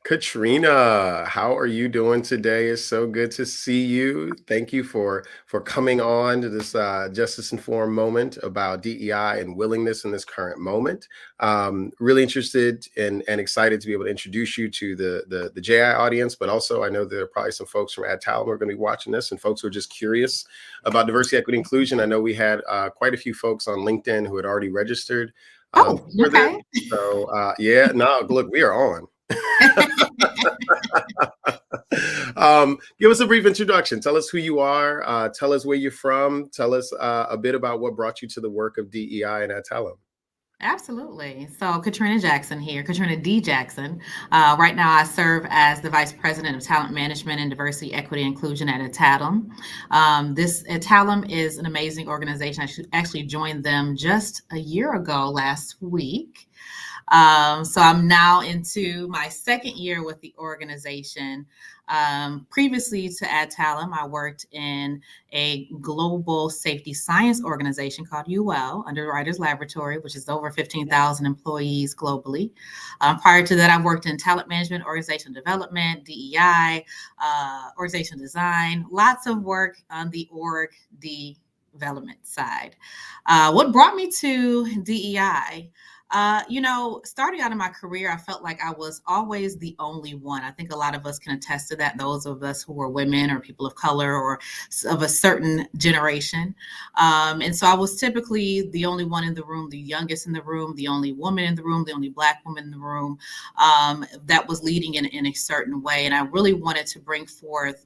Katrina, how are you doing today? It's so good to see you. Thank you for coming on to this Justice Informed moment about DEI and willingness in this current moment. Really interested and excited to be able to introduce you to the JI audience, but also I know there are probably some folks from Adtalem who are going to be watching this and folks who are just curious about diversity, equity, inclusion. I know we had quite a few folks on LinkedIn who had already registered Oh, for this. okay. So yeah, no, look, we are on. Give us a brief introduction. Tell us who you are. Tell us where you're from. Tell us a bit about what brought you to the work of DEI and Adtalem. Absolutely. So, Katrina Jackson here, Katrina D. Jackson. Right now, I serve as the Vice President of Talent Management and Diversity, Equity, and Inclusion at Adtalem. This Adtalem is an amazing organization. I actually joined them just a year ago last week. So I'm now into my second year with the organization. Previously to Adtalem, I worked in a global safety science organization called UL, Underwriters Laboratory, which is over 15,000 employees globally. Prior to that, I worked in talent management, organizational development, DEI, organizational design, lots of work on the org development side. What brought me to DEI? Starting out in my career, I felt like I was always the only one. I think a lot of us can attest to that, those of us who are women or people of color or of a certain generation. And so I was typically the only one in the room, the youngest in the room, the only woman in the room, the only Black woman in the room that was leading in a certain way. And I really wanted to bring forth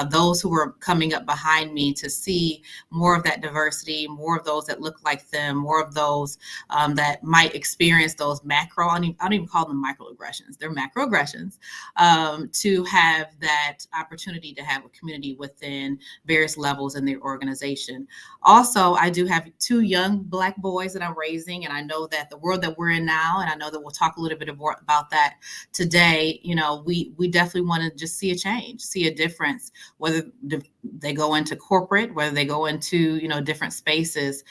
those who were coming up behind me to see more of that diversity, more of those that look like them, more of those that might experience those macro, I don't even call them microaggressions, they're macroaggressions, to have that opportunity to have a community within various levels in their organization. Also, I do have two young Black boys that I'm raising, and I know that the world that we're in now, and I know that we'll talk a little bit more about that today, we definitely want to just see a change, see a difference, whether they go into corporate, whether they go into, different spaces,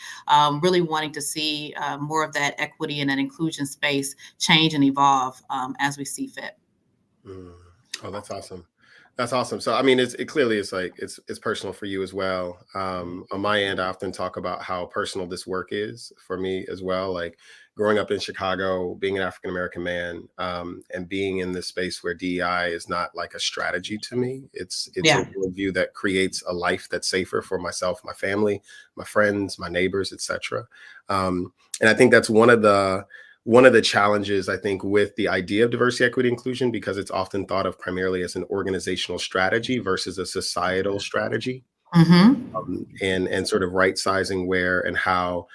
really wanting to see more of that equity and that inclusion space change and evolve as we see fit. Oh, that's awesome. That's awesome. So, I mean, it clearly is like it's personal for you as well. On my end, I often talk about how personal this work is for me as well. Like growing up in Chicago, being an African American man, and being in this space where DEI is not like a strategy to me. It's a Yeah. worldview that creates a life that's safer for myself, my family, my friends, my neighbors, etc. And I think that's one of the challenges, I think, with the idea of diversity, equity, inclusion, because it's often thought of primarily as an organizational strategy versus a societal strategy, Mm-hmm. and sort of right sizing where and how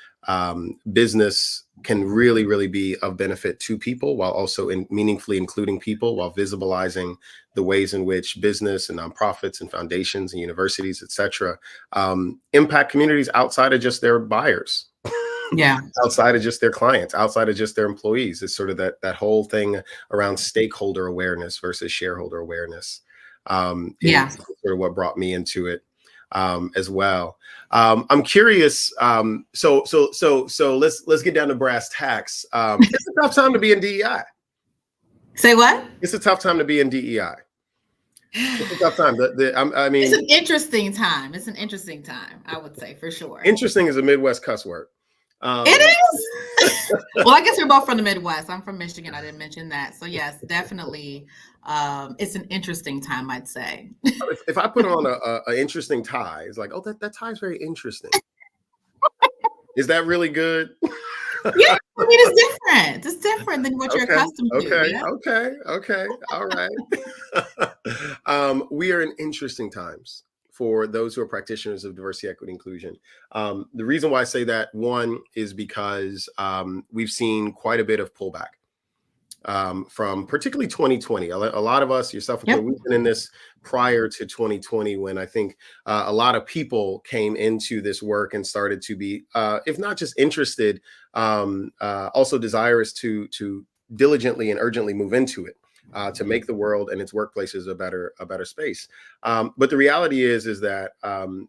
business can really, really be of benefit to people while also meaningfully including people, while visibilizing the ways in which business and nonprofits and foundations and universities, et cetera, impact communities outside of just their buyers. Yeah. Outside of just their clients, outside of just their employees. It's sort of that whole thing around stakeholder awareness versus shareholder awareness, Yeah. is sort of what brought me into it, as well. I'm curious. So let's get down to brass tacks. It's a tough time to be in DEI. Say what? It's a tough time to be in DEI. It's a tough time. I mean, It's an interesting time. It's an interesting time, I would say, for sure. interesting is a Midwest cuss word. It is. Well, I guess we're both from the Midwest. I'm from Michigan. I didn't mention that. So yes, definitely. It's an interesting time, I'd say. If I put on a interesting tie, it's like, oh, that tie is very interesting. Is that really good? Yeah, I mean, it's different. It's different than what you're Okay, accustomed to. okay, Yeah. okay, all right. We are in interesting times for those who are practitioners of diversity, equity, inclusion. The reason why I say that, one, is because we've seen quite a bit of pullback from particularly 2020. A lot of us, yourself Yep. included, we've been in this prior to 2020, when I think a lot of people came into this work and started to be, if not just interested, also desirous to diligently and urgently move into it. To make the world and its workplaces a better space. But the reality is that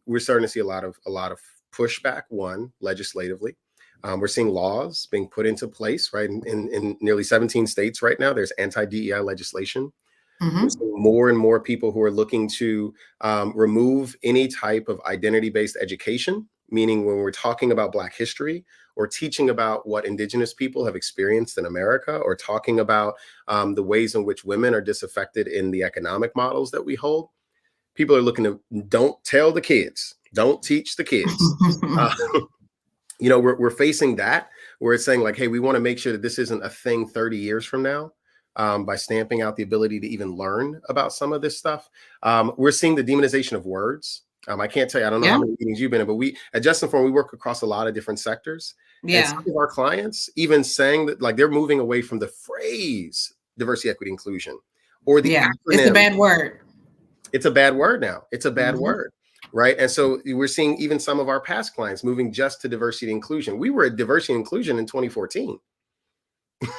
we're starting to see a lot of pushback. One, legislatively, we're seeing laws being put into place, right? In nearly 17 states right now, there's anti-DEI legislation We're Mm-hmm. seeing more and more people who are looking to remove any type of identity-based education, meaning when we're talking about Black history or teaching about what Indigenous people have experienced in America, or talking about the ways in which women are disaffected in the economic models that we hold. People are looking to, don't tell the kids, don't teach the kids. Uh, we're facing that, where it's saying like, hey, we want to make sure that this isn't a thing 30 years from now, by stamping out the ability to even learn about some of this stuff. We're seeing the demonization of words. I can't tell you, I don't know how Yeah. many meetings you've been in, but we at Justin Forum, we work across a lot of different sectors. And Yeah. some of our clients even saying that like they're moving away from the phrase diversity, equity, inclusion, or the Yeah. It's a acronym. bad word. It's a bad word now. It's a bad Mm-hmm. word. Right. And so we're seeing even some of our past clients moving just to diversity and inclusion. We were at diversity and inclusion in 2014,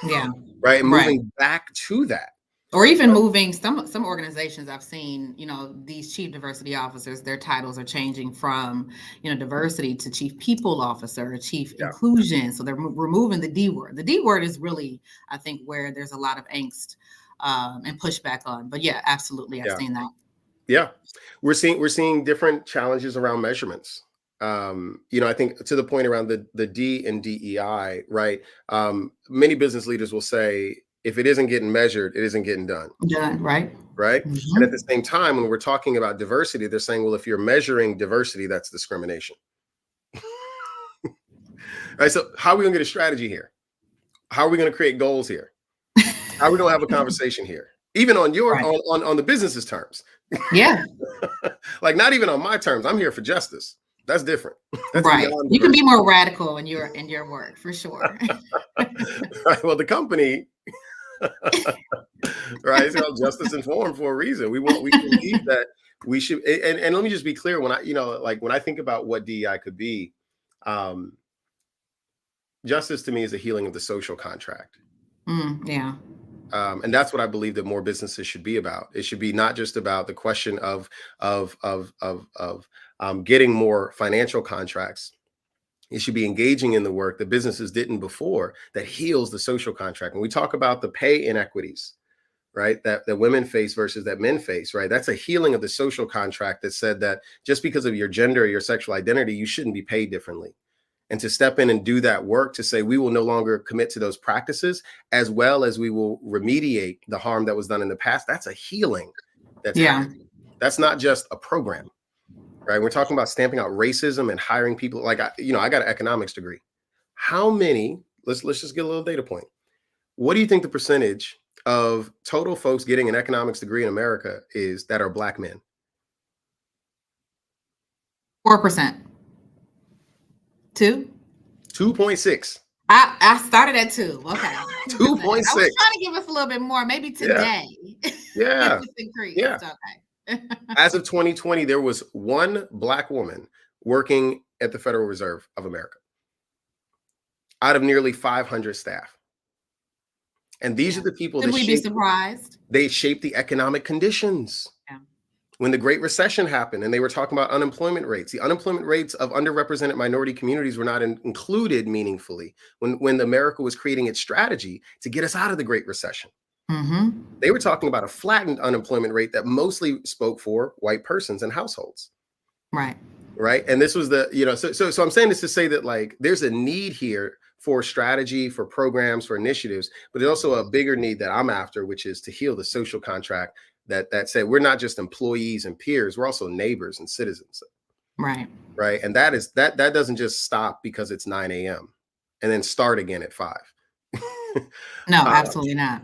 Yeah. right? And Right. moving back to that. Or even moving some organizations I've seen, these chief diversity officers, their titles are changing from, diversity to chief people officer, or chief Yeah. inclusion. So they're removing the D word. The D word is really, I think, where there's a lot of angst and pushback on. But yeah, absolutely, I've Yeah. seen that. Yeah. We're seeing different challenges around measurements. I think to the point around the D and DEI, right? Many business leaders will say, if it isn't getting measured, it isn't getting done. Done, right? Right. And at Mm-hmm. the same time, when we're talking about diversity, they're saying, well, if you're measuring diversity, that's discrimination. All right. So how are we gonna get a strategy here? How are we gonna create goals here? How are we gonna have a conversation here? Even on your Right. on the business's terms. Yeah. Like not even on my terms. I'm here for justice. That's different. That's Right. beyond You can be diversity. more radical in your work for sure. Right. Well, the company, right, it's called Justice Informed for a reason. We believe that we should, and let me just be clear, when like when I think about what DEI could be, um, justice to me is a healing of the social contract. Yeah. And that's what I believe that more businesses should be about. It should be not just about the question of getting more financial contracts. It should be engaging in the work that businesses didn't before that heals the social contract. When we talk about the pay inequities, right, that women face versus that men face, right, that's a healing of the social contract that said that just because of your gender or your sexual identity, you shouldn't be paid differently. And to step in and do that work to say we will no longer commit to those practices, as well as we will remediate the harm that was done in the past. That's a healing that's Yeah. happening. That's not just a program, right? We're talking about stamping out racism and hiring people. Like I got an economics degree. How many? Let's just get a little data point. What do you think the percentage of total folks getting an economics degree in America is that are Black men? 4%. 2. 2.6. I started at 2. Okay. 2%. I was 2.6. trying to give us a little bit more. Maybe Yeah. today Yeah. it's increased. Yeah. Okay. As of 2020, there was one Black woman working at the Federal Reserve of America out of nearly 500 staff. And these Yeah. are the people Should that we be surprised? shape the economic conditions. Yeah. When the Great Recession happened and they were talking about unemployment rates, the unemployment rates of underrepresented minority communities were not included meaningfully when America was creating its strategy to get us out of the Great Recession. Mm-hmm. They were talking about a flattened unemployment rate that mostly spoke for white persons and households. Right. Right. And this was so I'm saying this to say that like there's a need here for strategy, for programs, for initiatives, but there's also a bigger need that I'm after, which is to heal the social contract that said we're not just employees and peers, we're also neighbors and citizens. Right. Right. And that doesn't just stop because it's 9 a.m. and then start again at 5. No, uh, absolutely not.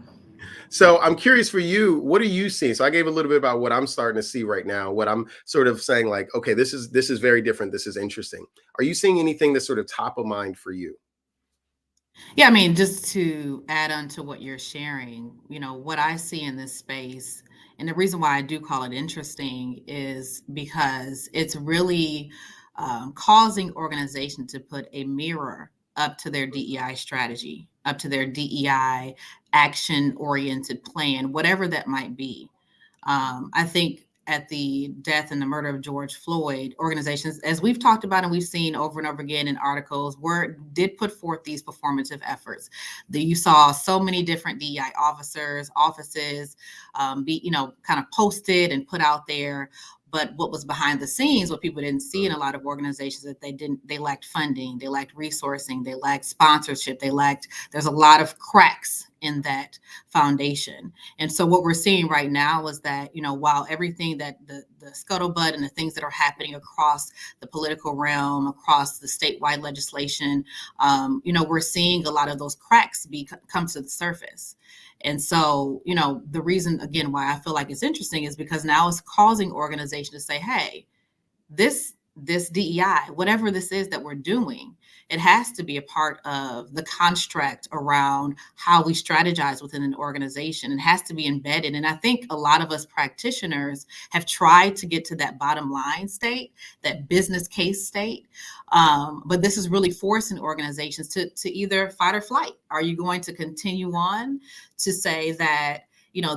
So I'm curious for you, what are you seeing? So I gave a little bit about what I'm starting to see right now, what I'm sort of saying like, okay, this is very different. This is interesting. Are you seeing anything that's sort of top of mind for you? Yeah, I mean, just to add on to what you're sharing, what I see in this space, and the reason why I do call it interesting is because it's really causing organizations to put a mirror up to their DEI strategy, up to their DEI action oriented plan, whatever that might be. I think at the death and the murder of George Floyd, organizations, as we've talked about and we've seen over and over again in articles, did put forth these performative efforts. You saw so many different DEI offices be, kind of posted and put out there. But what was behind the scenes, what people didn't see in a lot of organizations, that they lacked funding, they lacked resourcing, they lacked sponsorship, there's a lot of cracks in that foundation. And so what we're seeing right now is that, while everything that the scuttlebutt and the things that are happening across the political realm, across the statewide legislation, we're seeing a lot of those cracks come to the surface. And so, the reason, again, why I feel like it's interesting is because now it's causing organizations to say, hey, this DEI, whatever this is that we're doing, it has to be a part of the construct around how we strategize within an organization. It has to be embedded. And I think a lot of us practitioners have tried to get to that bottom line state, that business case state. But this is really forcing organizations to either fight or flight. Are you going to continue on to say that,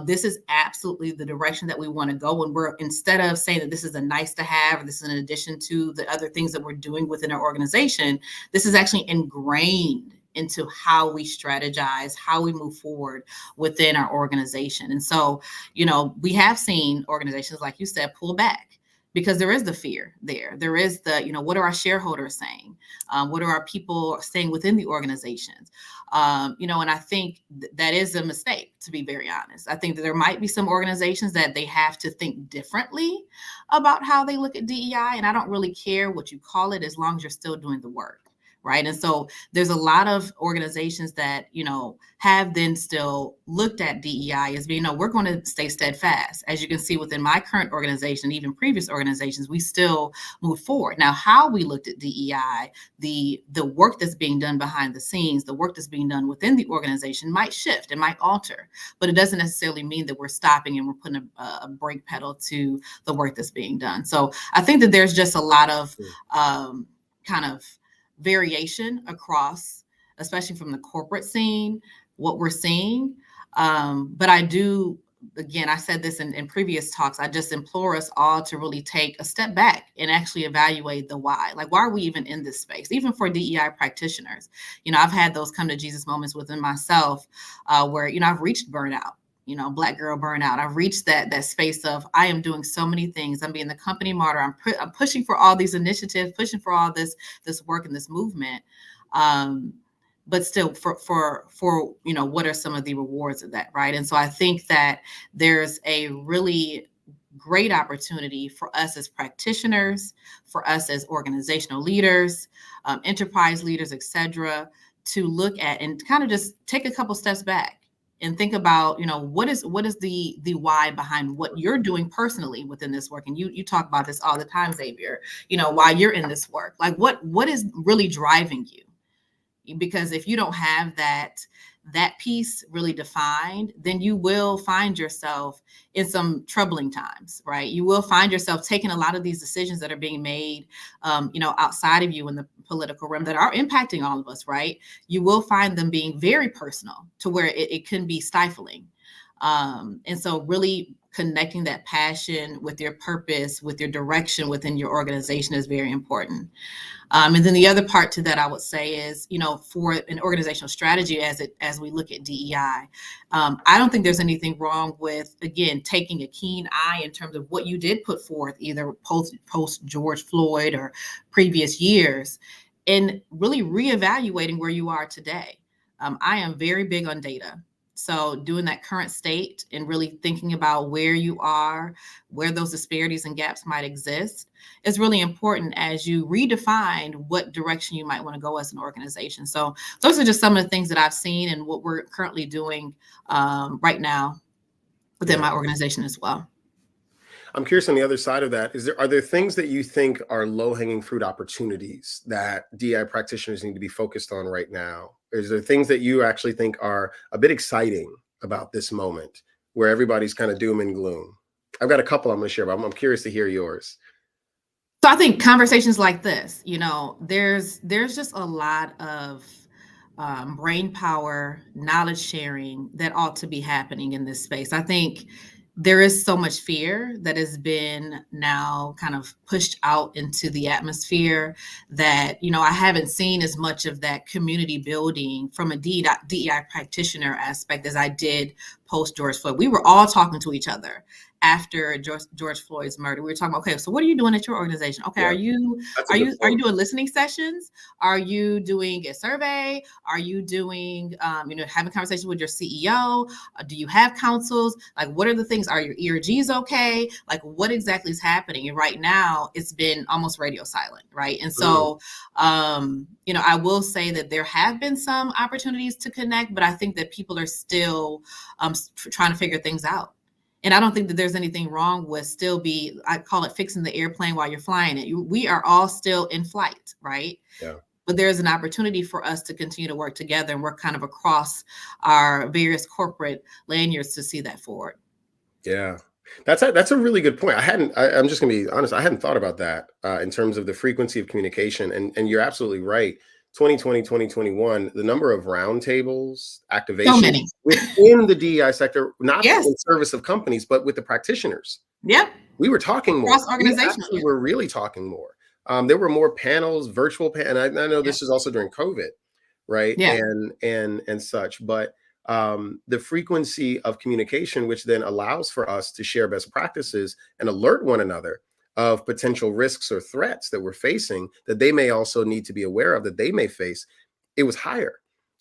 this is absolutely the direction that we want to go, and we're, instead of saying that this is a nice to have, or this is in addition to the other things that we're doing within our organization, this is actually ingrained into how we strategize, how we move forward within our organization. And so, we have seen organizations, like you said, pull back, because there is the fear there. There is the, what are our shareholders saying? What are our people saying within the organizations? And I think that is a mistake, to be very honest. I think that there might be some organizations that they have to think differently about how they look at DEI. And I don't really care what you call it, as long as you're still doing the work. Right. And so there's a lot of organizations that, have then still looked at DEI as being, we're going to stay steadfast. As you can see within my current organization, even previous organizations, we still move forward. Now, how we looked at DEI, the work that's being done behind the scenes, the work that's being done within the organization might shift, it might alter, but it doesn't necessarily mean that we're stopping and we're putting a brake pedal to the work that's being done. So I think that there's just a lot of kind of variation across, especially from the corporate scene, what we're seeing. But I do, again, I said this in previous talks, I just implore us all to really take a step back and actually evaluate the why. Like, why are we even in this space? Even for DEI practitioners, I've had those come to Jesus moments within myself where, I've reached burnout. Black girl burnout. I've reached that space of, I am doing so many things. I'm being the company martyr. I'm pushing for all these initiatives, pushing for all this work and this movement. But still, for what are some of the rewards of that, right? And so I think that there's a really great opportunity for us as practitioners, for us as organizational leaders, enterprise leaders, et cetera, to look at and kind of just take a couple steps back and think about, what is the why behind what you're doing personally within this work. And you talk about this all the time, Xavier, why you're in this work. Like, what is really driving you? Because if you don't have that piece really defined, then you will find yourself in some troubling times, right? You will find yourself taking a lot of these decisions that are being made, outside of you in the political realm that are impacting all of us, right? You will find them being very personal to where it can be stifling. And so really connecting that passion with your purpose, with your direction within your organization is very important. And then the other part to that, I would say, is, for an organizational strategy as we look at DEI, I don't think there's anything wrong with, again, taking a keen eye in terms of what you did put forth, either post George Floyd or previous years, and really reevaluating where you are today. I am very big on data. So doing that current state and really thinking about where you are, where those disparities and gaps might exist, is really important as you redefine what direction you might want to go as an organization. So those are just some of the things that I've seen and what we're currently doing right now within my organization as well. I'm curious, on the other side of that, are there things that you think are low-hanging fruit opportunities that DI practitioners need to be focused on right now? Is there things that you actually think are a bit exciting about this moment where everybody's kind of doom and gloom? I've got a couple I'm going to share, but I'm curious to hear yours. So I think conversations like this, there's just a lot of brain power, knowledge sharing that ought to be happening in this space. I think there is so much fear that has been now kind of pushed out into the atmosphere that, I haven't seen as much of that community building from a DEI practitioner aspect as I did post George Floyd. We were all talking to each other after George Floyd's murder. We were talking, okay, so what are you doing at your organization? Okay, Yeah, are you that's a are good you are you point. doing listening sessions? Are you doing a survey? Are you doing having conversations with your CEO? Do you have councils? Like, what are the things? Are your ERGs okay? Like, what exactly is happening? And right now, it's been almost radio silent, right? And Mm, so, I will say that there have been some opportunities to connect, but I think that people are still trying to figure things out. And I don't think that there's anything wrong with I call it fixing the airplane while you're flying it. We are all still in flight, right? yeah. But there's an opportunity for us to continue to work together and work kind of across our various corporate lanyards to see that forward. Yeah. That's a really good point. I'm just gonna be honest, I hadn't thought about that in terms of the frequency of communication. And you're absolutely right. 2020, 2021, the number of roundtables, So activations many. within the DEI sector, not Yes. in service of companies, but with the practitioners. Yep. We were talking more. Cross We organizational. actually were really talking more. There were more panels, virtual and I know Yeah. this is also during COVID, right? Yeah. And such, but the frequency of communication, which then allows for us to share best practices and alert one another of potential risks or threats that we're facing that they may also need to be aware of that they may face, it was higher.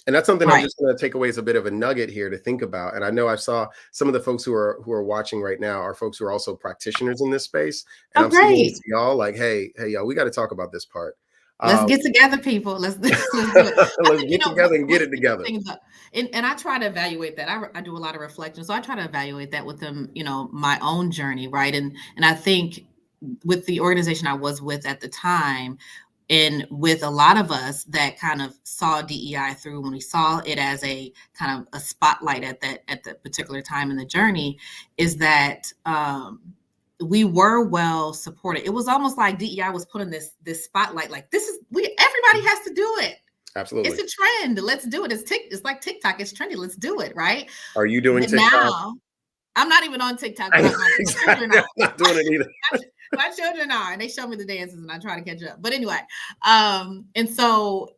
And that's something I'm Right. just going to take away as a bit of a nugget here to think about. And I know I saw some of the folks who are watching right now are folks who are also practitioners in this space. And Oh, I'm saying great. to y'all, like, hey, y'all, we got to talk about this part. Let's Um, get together, people. Let's do it. I let's think, get together and get what's it together. interesting, and I try to evaluate that. I do a lot of reflection, so I try to evaluate that with them. My own journey, right? And I think with the organization I was with at the time, and with a lot of us that kind of saw DEI through when we saw it as a kind of a spotlight at the particular time in the journey, is that we were well supported. It was almost like DEI was put in this spotlight, like everybody has to do it. It's Absolutely. a trend. Let's do it. It's like TikTok. It's trendy. Let's do it, right? Are you doing But TikTok? now I'm not even on TikTok, I but know my children exactly. I'm are. not doing it either. My children are, and they show me the dances, and I try to catch up. But anyway, and so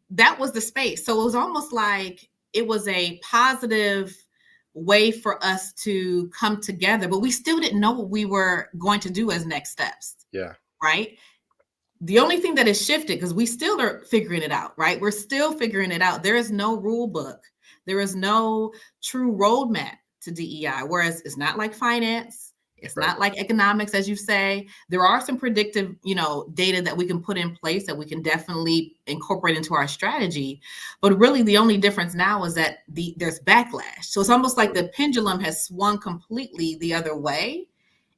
that was the space. So it was almost like it was a positive way for us to come together, but we still didn't know what we were going to do as next steps. Yeah. Right. The only thing that has shifted, because we still are figuring it out, right? We're still figuring it out. There is no rule book. There is no true roadmap to DEI, whereas it's not like finance. It's Right. not like economics, as you say. There are some predictive, data that we can put in place that we can definitely incorporate into our strategy. But really, the only difference now is that there's backlash. So it's almost like the pendulum has swung completely the other way.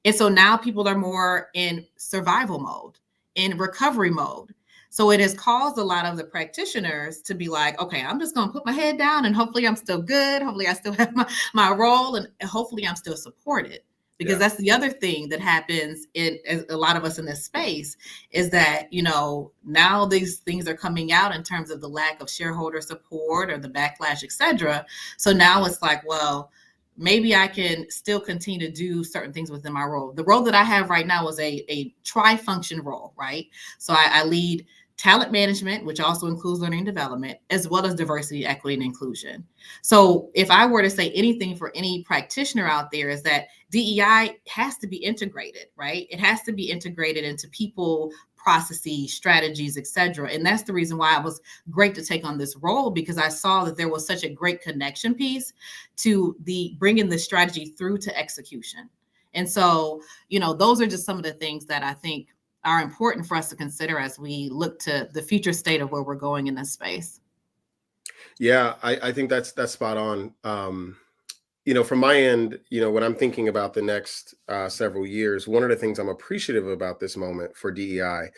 And so now people are more in survival mode, in recovery mode. So it has caused a lot of the practitioners to be like, okay, I'm just going to put my head down and hopefully I'm still good. Hopefully I still have my role and hopefully I'm still supported. Because Yeah. that's the other thing that happens in a lot of us in this space is that, now these things are coming out in terms of the lack of shareholder support or the backlash, et cetera. So now it's like, well, maybe I can still continue to do certain things within my role. The role that I have right now is a tri-function role, right? So I lead talent management, which also includes learning and development, as well as diversity, equity, and inclusion. So if I were to say anything for any practitioner out there is that DEI has to be integrated, right? It has to be integrated into people, processes, strategies, etc. And that's the reason why it was great to take on this role, because I saw that there was such a great connection piece to the bringing the strategy through to execution. And so, those are just some of the things that I think are important for us to consider as we look to the future state of where we're going in this space. Yeah, I think that's spot on. From my end, when I'm thinking about the next several years, one of the things I'm appreciative about this moment for DEI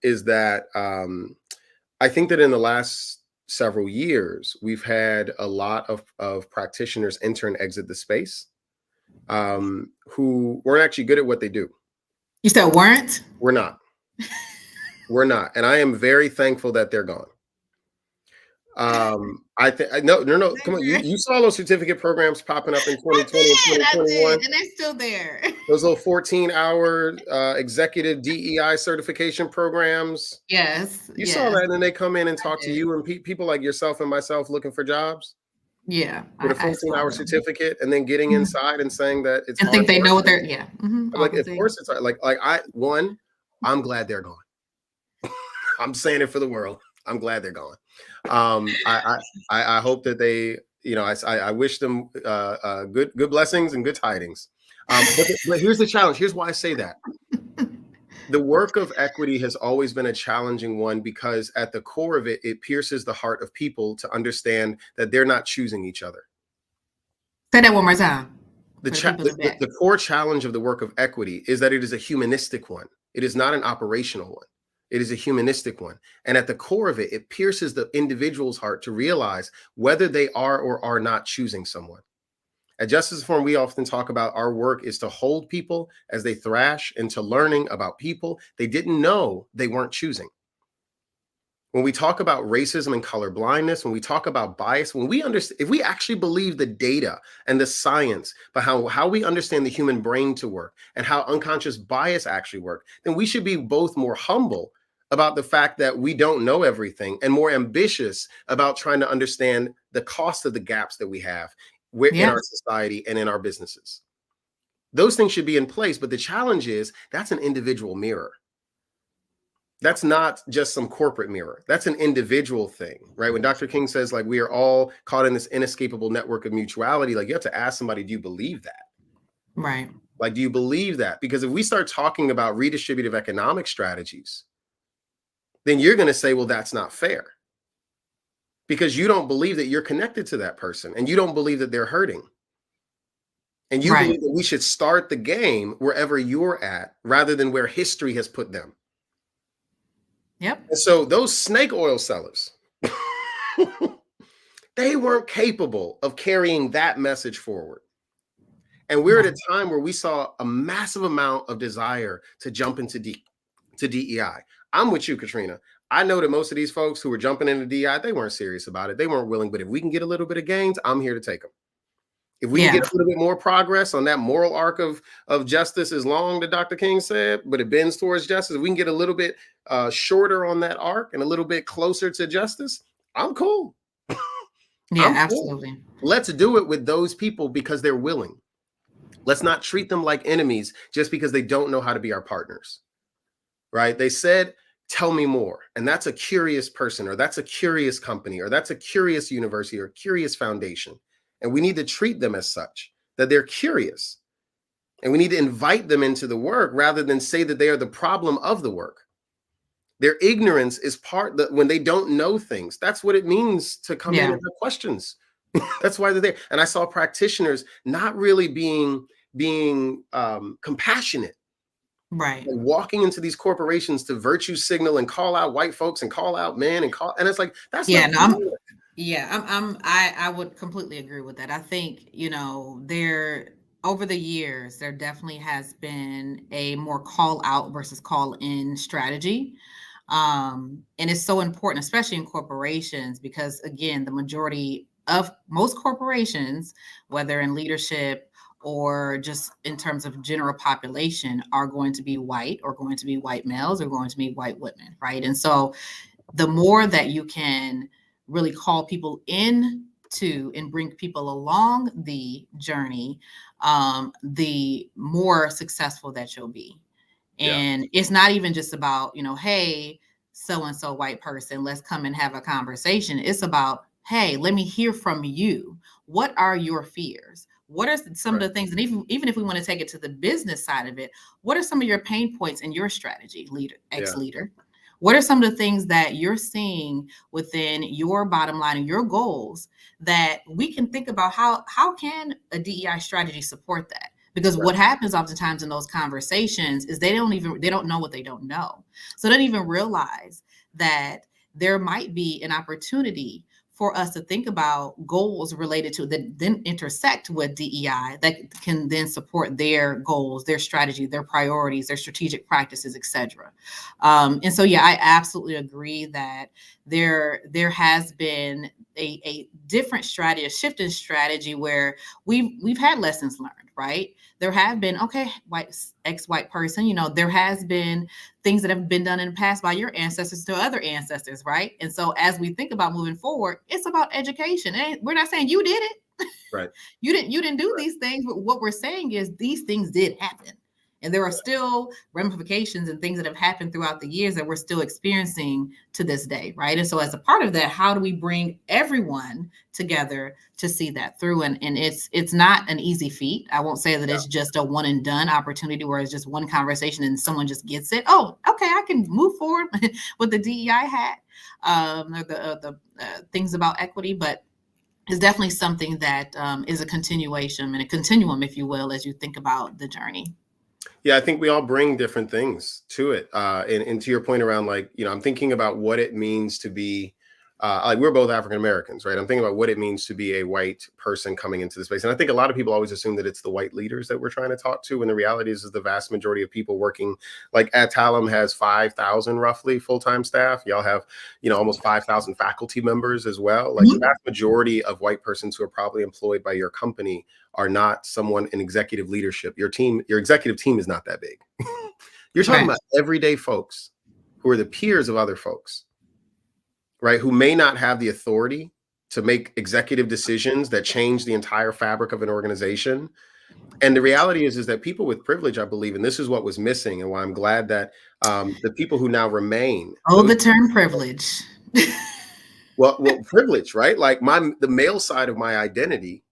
is that I think that in the last several years, we've had a lot of practitioners enter and exit the space who weren't actually good at what they do. You said weren't? We're not. We're not. And I am very thankful that they're gone. I think no. Come on, you saw those certificate programs popping up in 2020 and I 2021. did, and they're still there. Those little 14-hour executive DEI certification programs. Yes, You saw that, and then they come in and I talk to did. you and people like yourself and myself looking for jobs Yeah, with a I saw 14-hour them. certificate, and then getting Mhm. inside and saying that it's And hard think they work. know what they're I'm all like, because of they course it's hard. I'm glad they're gone. I'm saying it for the world. I'm glad they're gone. I hope that they, I wish them good blessings and good tidings. But here's the challenge. Here's why I say that. The work of equity has always been a challenging one because at the core of it, it pierces the heart of people to understand that they're not choosing each other. Say that one more time The, for the people in the back. the core challenge of the work of equity is that it is a humanistic one. It is not an operational one. It is a humanistic one. And at the core of it, it pierces the individual's heart to realize whether they are or are not choosing someone. At Justice Forum, we often talk about our work is to hold people as they thrash into learning about people they didn't know they weren't choosing. When we talk about racism and color blindness, when we talk about bias, when we understand, if we actually believe the data and the science behind how we understand the human brain to work and how unconscious bias actually work, then we should be both more humble about the fact that we don't know everything and more ambitious about trying to understand the cost of the gaps that we have in Yeah, our society and in our businesses. Those things should be in place, but the challenge is that's an individual mirror. That's not just some corporate mirror. That's an individual thing, right? When Dr. King says, like, we are all caught in this inescapable network of mutuality, like, you have to ask somebody, do you believe that? right. Like, do you believe that? Because if we start talking about redistributive economic strategies, then you're going to say, well, that's not fair. Because you don't believe that you're connected to that person and you don't believe that they're hurting. And you Right. believe that we should start the game wherever you're at rather than where history has put them. Yep. And so those snake oil sellers, they weren't capable of carrying that message forward. And we're at a time where we saw a massive amount of desire to jump into DEI. I'm with you, Katrina. I know that most of these folks who were jumping into DEI, they weren't serious about it. They weren't willing. But if we can get a little bit of gains, I'm here to take them. If we can Yeah. get a little bit more progress on that moral arc of justice is long that Dr. King said, but it bends towards justice. If we can get a little bit shorter on that arc and a little bit closer to justice, I'm cool. Yeah, I'm cool. absolutely. Let's do it with those people because they're willing. Let's not treat them like enemies just because they don't know how to be our partners, right? They said, tell me more. And that's a curious person, or that's a curious company, or that's a curious university or curious foundation. And we need to treat them as such, that they're curious. And we need to invite them into the work rather than say that they are the problem of the work. Their ignorance is part that when they don't know things, that's what it means to come in and have questions. That's why they're there. And I saw practitioners not really being compassionate. Right. And walking into these corporations to virtue signal and call out white folks and call out men and it's like, that's not I would completely agree with that. I think, there over the years, there definitely has been a more call out versus call in strategy. And it's so important, especially in corporations, because again, the majority of most corporations, whether in leadership or just in terms of general population, are going to be white or going to be white males or going to be white women, right? And so the more that you can really call people in to and bring people along the journey, the more successful that you'll be. And it's not even just about, hey, so and so white person, let's come and have a conversation. It's about, hey, let me hear from you. What are your fears? What are some of the things, and even if we want to take it to the business side of it, what are some of your pain points in your strategy, leader, ex-leader? What are some of the things that you're seeing within your bottom line and your goals that we can think about how can a DEI strategy support that? Because what happens oftentimes in those conversations is they don't know what they don't know. So they don't even realize that there might be an opportunity for us to think about goals related to that then intersect with DEI that can then support their goals, their strategy, their priorities, their strategic practices, etc. And so, I absolutely agree that there has been a different strategy, a shift in strategy where we've had lessons learned, right? There have been, okay, white person, there has been things that have been done in the past by your ancestors to other ancestors, right? And so as we think about moving forward, it's about education. And we're not saying you did it. Right. You didn't do these things, but what we're saying is these things did happen. And there are still ramifications and things that have happened throughout the years that we're still experiencing to this day, right? And so as a part of that, how do we bring everyone together to see that through? And it's not an easy feat. I won't say that it's just a one and done opportunity where it's just one conversation and someone just gets it. Oh, okay, I can move forward with the DEI hat, or the things about equity, but it's definitely something that is a continuation and a continuum, if you will, as you think about the journey. Yeah, I think we all bring different things to it. And to your point around, like, I'm thinking about what it means to be, like, we're both African Americans, right? I'm thinking about what it means to be a white person coming into the space. And I think a lot of people always assume that it's the white leaders that we're trying to talk to. When the reality is the vast majority of people working, like Adtalem has 5,000 roughly full-time staff. Y'all have, almost 5,000 faculty members as well. Like, the vast majority of white persons who are probably employed by your company are not someone in executive leadership. Your executive team is not that big. You're talking about everyday folks who are the peers of other folks, right? Who may not have the authority to make executive decisions that change the entire fabric of an organization. And the reality is that people with privilege, I believe, and this is what was missing, and why I'm glad that the people who now remain. Oh, the term privilege. well, privilege, right? Like the male side of my identity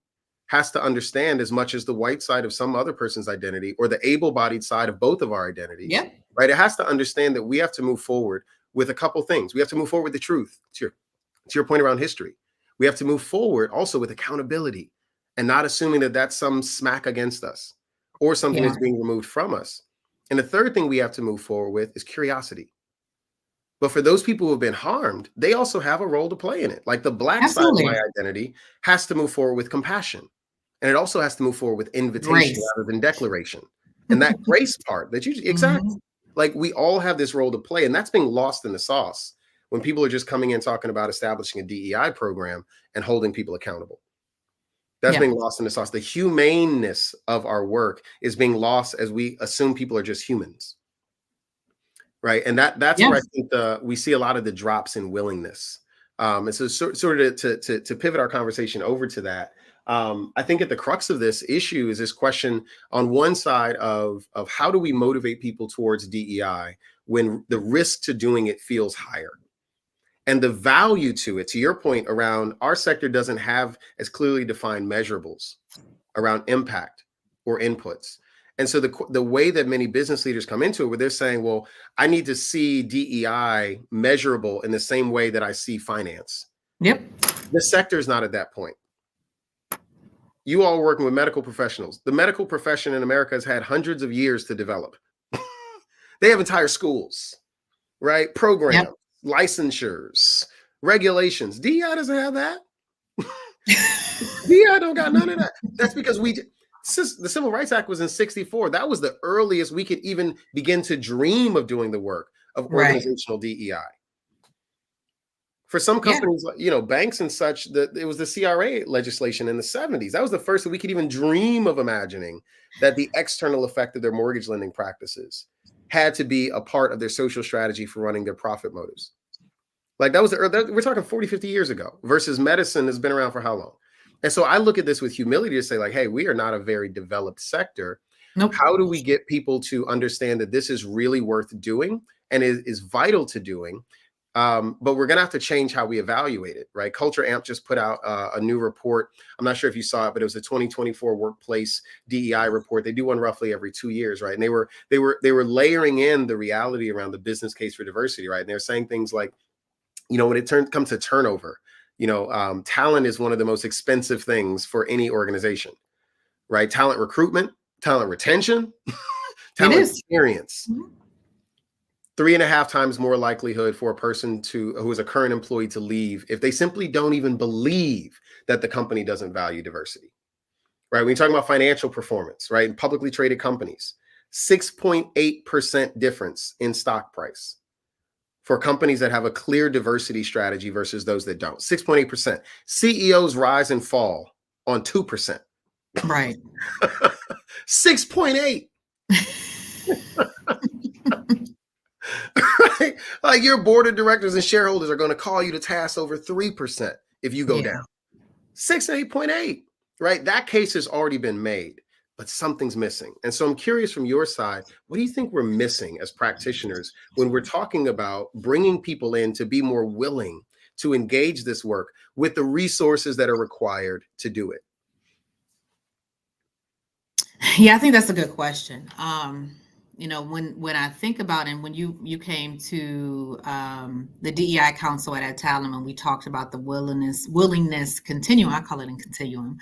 has to understand as much as the white side of some other person's identity, or the able-bodied side of both of our identities, right? It has to understand that we have to move forward with a couple things. We have to move forward with the truth. To your point around history. We have to move forward also with accountability, and not assuming that that's some smack against us or something that's being removed from us. And the third thing we have to move forward with is curiosity. But for those people who have been harmed, they also have a role to play in it. Like, the Black side of my identity has to move forward with compassion. And it also has to move forward with invitation rather than declaration. And that grace part that exactly, like, we all have this role to play, and that's being lost in the sauce when people are just coming in talking about establishing a DEI program and holding people accountable. That's being lost in the sauce. The humaneness of our work is being lost as we assume people are just humans. Right. And that's where I think we see a lot of the drops in willingness. And so sort of to pivot our conversation over to that, I think at the crux of this issue is this question on one side of how do we motivate people towards DEI when the risk to doing it feels higher? And the value to it, to your point around, our sector doesn't have as clearly defined measurables around impact or inputs. And so the way that many business leaders come into it, where they're saying, well, I need to see DEI measurable in the same way that I see finance. The sector is not at that point. You all are working with medical professionals. The medical profession in America has had hundreds of years to develop. They have entire schools, right? Programs, licensures, regulations. DEI doesn't have that. DEI don't got none of that. That's because the Civil Rights Act was in 1964. That was the earliest we could even begin to dream of doing the work of organizational DEI. For some companies, banks and such, it was the CRA legislation in the 1970s. That was the first that we could even dream of imagining that the external effect of their mortgage lending practices had to be a part of their social strategy for running their profit motives. Like, that was we're talking 40, 50 years ago, versus medicine has been around for how long? And so I look at this with humility to say, like, hey, we are not a very developed sector. How do we get people to understand that this is really worth doing and is vital to doing? But we're going to have to change how we evaluate it, right? Culture Amp just put out a new report. I'm not sure if you saw it, but it was the 2024 workplace DEI report. They do one roughly every 2 years, right? And they were layering in the reality around the business case for diversity, right? And they're saying things like, when it comes to turnover, talent is one of the most expensive things for any organization, right? Talent recruitment, talent retention, talent experience. 3.5 times more likelihood for a person who is a current employee to leave if they simply don't even believe that the company doesn't value diversity, right? When you're talking about financial performance, right? In publicly traded companies, 6.8% difference in stock price for companies that have a clear diversity strategy versus those that don't. 6.8%. CEOs rise and fall on 2%. Right. 6.8. Right? Like your board of directors and shareholders are going to call you to task over 3% if you go down. 6 and 8.8, right? That case has already been made, but something's missing. And so I'm curious from your side, what do you think we're missing as practitioners when we're talking about bringing people in to be more willing to engage this work with the resources that are required to do it? Yeah, I think that's a good question. When I think about it, and when you came to the DEI Council at Adtalem, and we talked about the willingness continuum, I call it a continuum.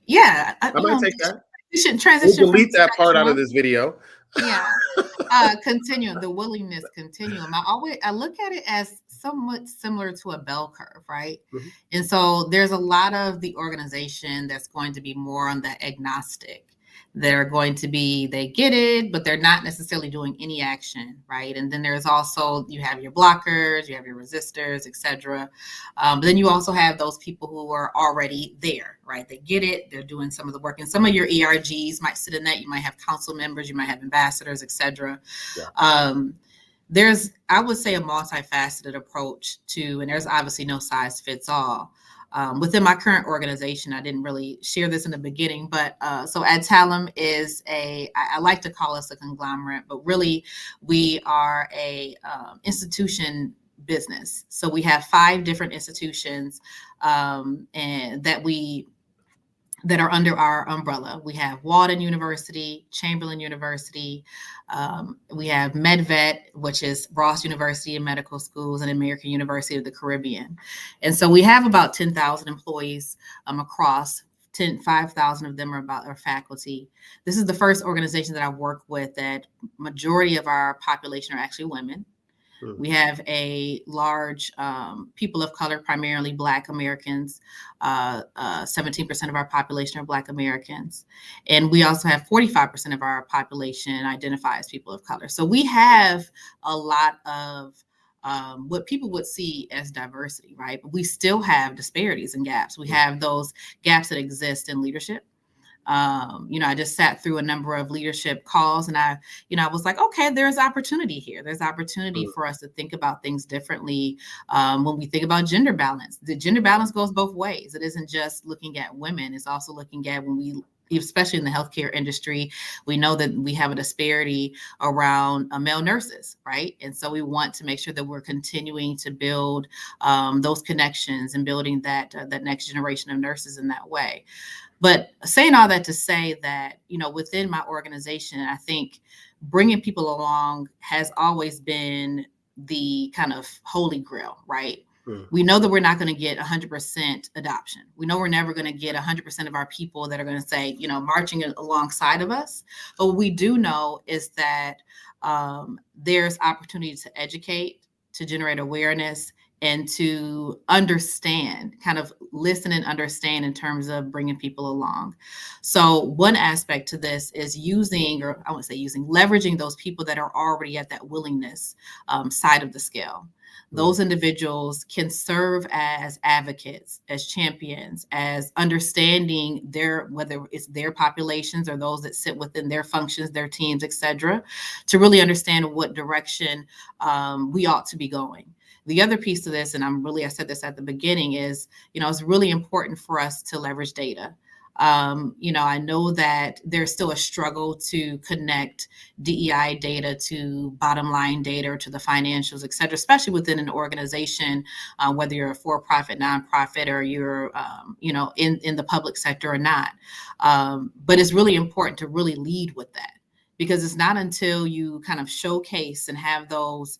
Yeah, I might take that. You should We'll transition from delete that part out of this video. Yeah. Continuum, the willingness continuum. I look at it as somewhat similar to a bell curve, right? Mhm. And so there's a lot of the organization that's going to be more on the agnostic. They're going to be, they get it, but they're not necessarily doing any action, right? And then there's also, you have your blockers, you have your resistors, etc. But then you also have those people who are already there, right? They get it, they're doing some of the work. And some of your ERGs might sit in that. You might have council members, you might have ambassadors, etc. Yeah. There's, I would say, a multifaceted approach to, and there's obviously no size fits all. Within my current organization, I didn't really share this in the beginning, but so Adtalem is I like to call us a conglomerate, but really we are a institution business. So we have 5 different institutions and that are under our umbrella. We have Walden University, Chamberlain University, we have MedVet, which is Ross University and Medical Schools, and American University of the Caribbean. And so we have about 10,000 employees across 5,000 of them are faculty. This is the first organization that I work with that majority of our population are actually women. We have a large people of color, primarily Black Americans. 17% of our population are Black Americans. And we also have 45% of our population identify as people of color. So we have a lot of what people would see as diversity, right? But we still have disparities and gaps. We have those gaps that exist in leadership. I just sat through a number of leadership calls, and I was like, okay, there's opportunity here. There's opportunity for us to think about things differently. When we think about gender balance, the gender balance goes both ways. It isn't just looking at women. It's also looking at especially in the healthcare industry, we know that we have a disparity around male nurses, right? And so we want to make sure that we're continuing to build those connections and building that next generation of nurses in that way. But saying all that to say that, within my organization, I think bringing people along has always been the kind of holy grail, right? We know that we're not going to get 100% adoption. We know we're never going to get 100% of our people that are going to say, marching alongside of us. But what we do know is that there's opportunity to educate, to generate awareness, and to understand, kind of listen and understand in terms of bringing people along. So one aspect to this is leveraging those people that are already at that willingness side of the scale. Those individuals can serve as advocates, as champions, as understanding whether it's their populations or those that sit within their functions, their teams, et cetera, to really understand what direction we ought to be going. The other piece to this, and I said this at the beginning, is, it's really important for us to leverage data. I know that there's still a struggle to connect DEI data to bottom line data or to the financials, et cetera, especially within an organization, whether you're a for-profit, nonprofit, or you're, in the public sector or not. But it's really important to really lead with that, because it's not until you kind of showcase and have those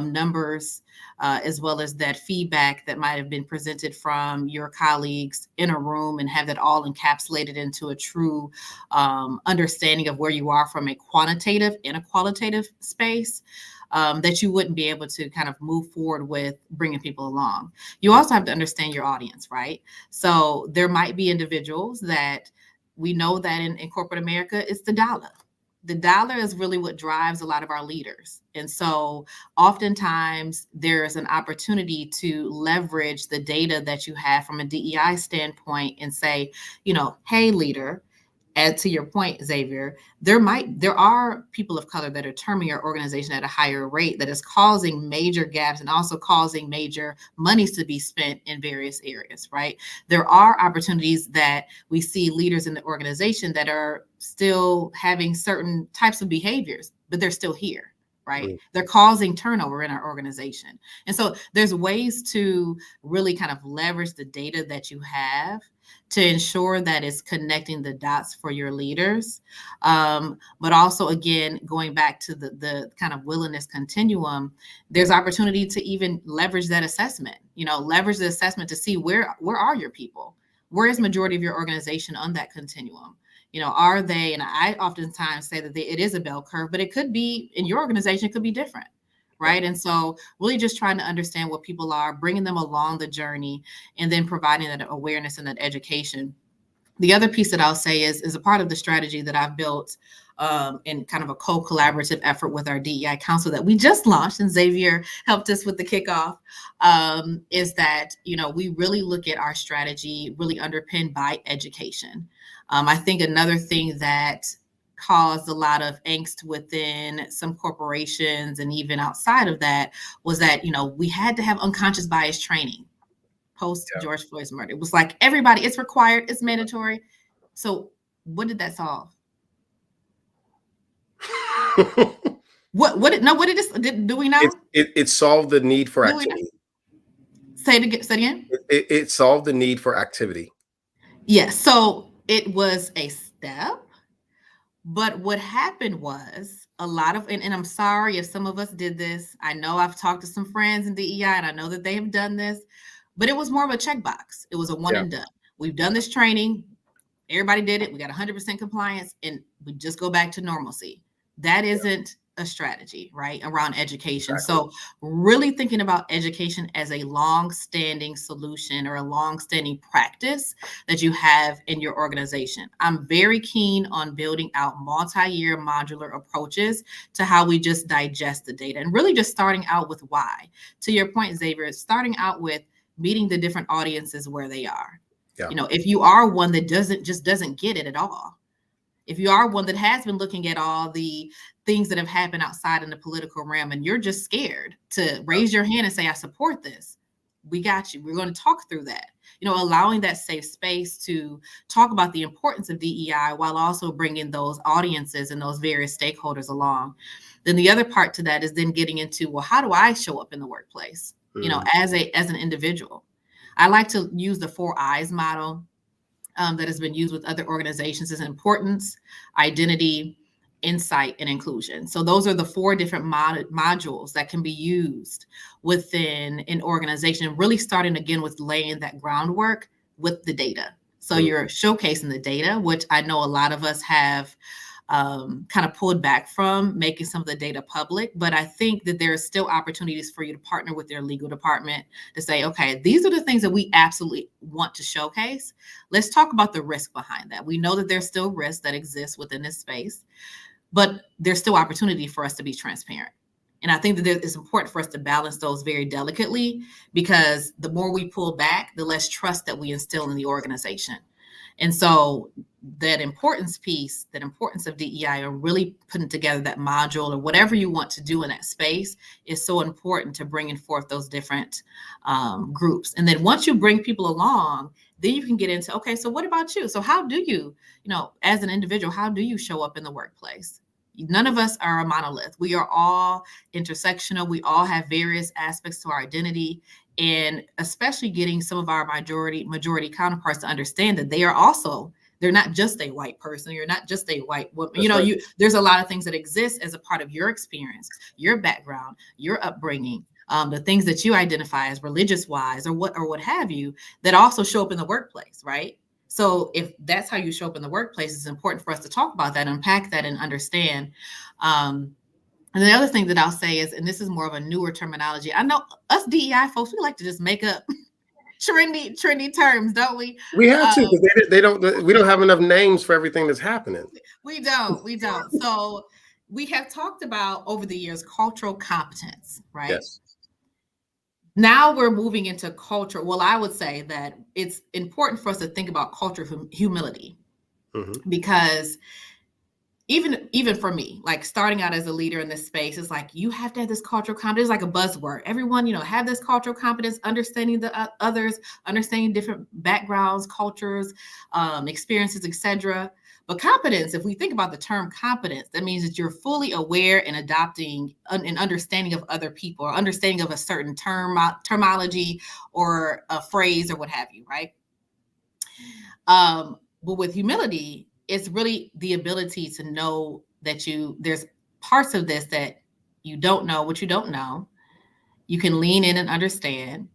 numbers as well as that feedback that might have been presented from your colleagues in a room, and have that all encapsulated into a true understanding of where you are from a quantitative and a qualitative space, that you wouldn't be able to kind of move forward with bringing people along. You also have to understand your audience, right? So there might be individuals that we know that in corporate America, it's the dollar. The dollar is really what drives a lot of our leaders. And so oftentimes there's an opportunity to leverage the data that you have from a DEI standpoint and say, hey, leader, add to your point, Xavier, there are people of color that are terming your organization at a higher rate that is causing major gaps and also causing major monies to be spent in various areas, right? There are opportunities that we see leaders in the organization that are still having certain types of behaviors, but they're still here, right? Mm. They're causing turnover in our organization. And so there's ways to really kind of leverage the data that you have to ensure that it's connecting the dots for your leaders. But also, again, going back to the kind of willingness continuum, there's opportunity to even leverage that assessment, leverage the assessment to see where are your people? Where is majority of your organization on that continuum? Are they, and I oftentimes say that it is a bell curve, but it could be in your organization, it could be different. Right. And so really just trying to understand what people are, bringing them along the journey, and then providing that awareness and that education. The other piece that I'll say is a part of the strategy that I've built in kind of a co-collaborative effort with our DEI council that we just launched, and Xavier helped us with the kickoff, is that, we really look at our strategy really underpinned by education. I think another thing that caused a lot of angst within some corporations and even outside of that was that, we had to have unconscious bias training post George Floyd's murder. It was like everybody, it's required, it's mandatory. So what did that solve? What did this do we know? It solved the need for activity. Say it again. It solved the need for activity. Yes. So it was a step. But what happened was a lot of, and I'm sorry if some of us did this. I know I've talked to some friends in DEI and I know that they have done this, but it was more of a checkbox. It was a one and done. We've done this training. Everybody did it. We got 100% compliance and we just go back to normalcy. That isn't a strategy, right, around education. Exactly. So really thinking about education as a long-standing solution or a long-standing practice that you have in your organization. I'm very keen on building out multi-year modular approaches to how we just digest the data and really just starting out with why. To your point, Xavier, starting out with meeting the different audiences where they are. Yeah. If you are one that doesn't get it at all, if you are one that has been looking at all the things that have happened outside in the political realm and you're just scared to raise your hand and say, I support this, we got you. We're going to talk through that. Allowing that safe space to talk about the importance of DEI while also bringing those audiences and those various stakeholders along. Then the other part to that is then getting into, well, how do I show up in the workplace, as an individual? I like to use the 4 I's model that has been used with other organizations: is importance, identity, insight, and inclusion. So those are the 4 different modules that can be used within an organization, really starting again with laying that groundwork with the data. So you're showcasing the data, which I know a lot of us have kind of pulled back from making some of the data public. But I think that there are still opportunities for you to partner with their legal department to say, okay, these are the things that we absolutely want to showcase. Let's talk about the risk behind that. We know that there's still risks that exist within this space, but there's still opportunity for us to be transparent. And I think that it's important for us to balance those very delicately, because the more we pull back, the less trust that we instill in the organization. And so that importance piece, that importance of DEI, or really putting together that module or whatever you want to do in that space, is so important to bringing forth those different groups. And then once you bring people along, then you can get into, okay, so what about you? So how do you, as an individual, how do you show up in the workplace? None of us are a monolith. We are all intersectional. We all have various aspects to our identity. And especially getting some of our majority counterparts to understand that they're not just a white person. You're not just a white woman. There's a lot of things that exist as a part of your experience, your background, your upbringing, the things that you identify as religious wise or what have you, that also show up in the workplace, right? So if that's how you show up in the workplace, it's important for us to talk about that, unpack that, and understand. And the other thing that I'll say is, and this is more of a newer terminology, I know us DEI folks, we like to just make up trendy terms, don't we? We have to, Um, because we don't have enough names for everything that's happening. we don't. So we have talked about over the years cultural competence, right? Yes. Now we're moving into culture. Well, I would say that it's important for us to think about cultural humility, Hmm. because even for me, like starting out as a leader in this space, it's like you have to have this cultural competence. It's like a buzzword. Everyone, have this cultural competence, understanding the others, understanding different backgrounds, cultures, experiences, etc. But competence, if we think about the term competence, that means that you're fully aware and adopting an understanding of other people, or understanding of a certain terminology or a phrase or what have you, right? But with humility, it's really the ability to know that there's parts of this that you don't know what you don't know. You can lean in and understand.